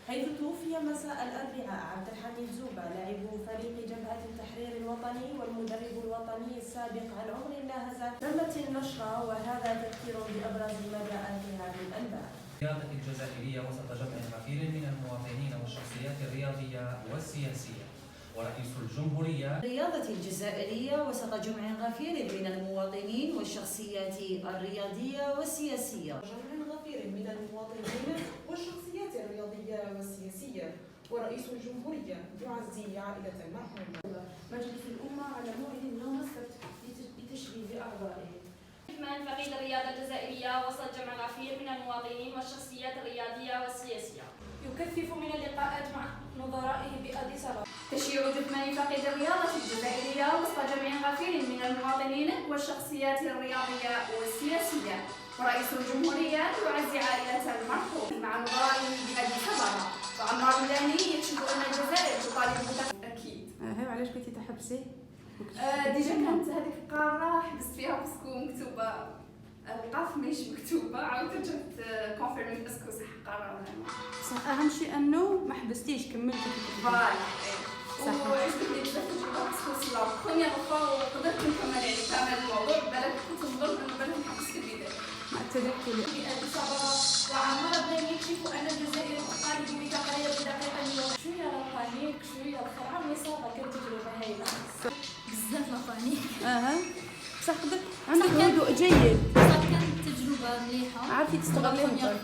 حيث توفي مساء الأربعاء عبد الحميد زوبة لاعب فريق جبهة التحرير الوطني والمدرب الوطني السابق عن عمر ناهز. تمت النشرة وهذا تذكير بأبرز ما جاء في هذه الأنباء. الرياضة الجزائرية وسط جمع غفير من المواطنين والشخصيات الرياضية والسياسية. ورئيس الجمهورية الرياضة الجزائرية وسط جمع غفير من المواطنين والشخصيات الرياضية والسياسية. جمع غفير من المواطنين والشخصيات الرياضية والسياسية. ورئيس الجمهورية يعزي عائلة المرحوم. مجلس الأمة على موعد يوم السبت لتشريف أعضائه. من فقيد الرياضة الجزائرية وسط جمع غفير من المواطنين والشخصيات الرياضية والسياسية. يكثف من اللقاءات مع نظرائه بأديس أبابا. تشييع جثمان فقيد الرياضة الجزائرية وسط جمع غفير من المواطنين والشخصيات الرياضية والسياسية. ورئيس الجمهورية يعزي عائلة المرحوم مع نظرائه بأديس أبابا. وعمار مداني يكشف أن الجزائر تطالب أكيد. علاش بغيتي تحبسي؟ ديجا كانت هذيك القارة حبست فيها باسكو مكتوبة القاف ماشي مكتوبة، عاودت رجعت كونفيرمي باسكو صح قارة ولا لا. صح، اهم شيء انه ما حبستيش، كملتي فوالا. وعجبتني بزاف التجربة باسكو سي لا بروميير فوا وقدرت نكمل يعني كامل الموضوع. بالك كنت نظن انه بالك نحبس في البداية. مع التذكر بأديس أبابا. وعمار مداني يكشف أن الجزائر تطالب بتقرير دقيقة اليوم. شوية لطانيك شوية الخرعة مصابة كانت تجربة هايلة. بزاف لطانيك. بصح عندك هدوء جيد. بصح كانت تجربة مليحة. عارفي تستغليها.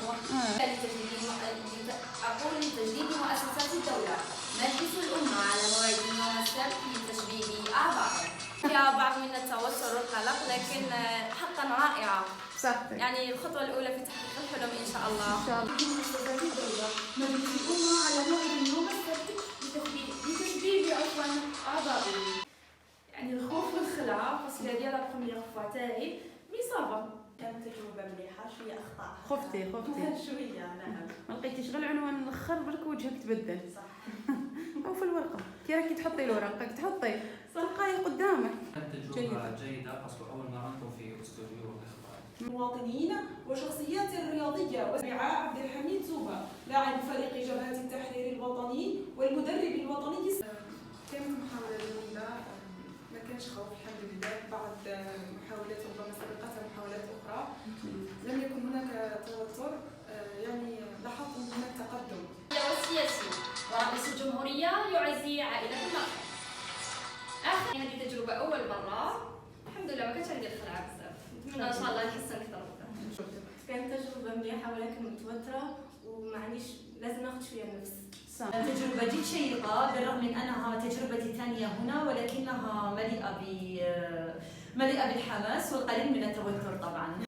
أقول لتجديد مؤسسات الدولة. مجلس الأمة على موعد يوم السبت لتشبيب أعضائه. فيها بعض من التوتر والقلق لكن حقا رائعة. صح. يعني الخطوة الأولى في تحقيق الحلم إن شاء الله. إن شاء الله. مؤسسات الدولة. مجلس الأمة على موعد يوم السبت لتشبيب أعضائه. يعني الخوف والخلع باسكو هادي لا بروميير فوا تاعي مي صافا. كانت تجربة مليحة، شوية أخطاء. خفتي شوية نعم. ما لقيتيش غير العنوان الاخر برك وجهك تبدل. صح. او في الورقه كي راكي تحطي الورقه تحطي تلقاي قدامك. كانت تجربة جيدة باسكو أول مرة نكون في استوديو الإخبار. المواطنين وشخصيات الرياضية. وسمع عبد الحميد زوبة لاعب فريق جبهة التحرير الوطني والمدرب الوطني. كانت محاولة جميلة، ما كانش خوف الحمد لله. بعد محاولات ربما سبقتها محاولات أخرى لم يكن هناك توتر، يعني لاحظت أن هناك تقدم. والسياسي. ورئيس الجمهورية يعزي عائلة المرحوم. آخر هذه تجربة أول مرة الحمد لله ما كانش عندي الخلعة بزاف. نتمنى إن شاء الله نحسن أكثر وأكثر. كانت تجربة مليحة ولكن متوترة ومعنيش لازم ناخذ شوية نفس. تجربة جد شيقة بالرغم من أنها تجربتي الثانية هنا، ولكنها مليئة بالحماس والقليل من التوتر طبعا.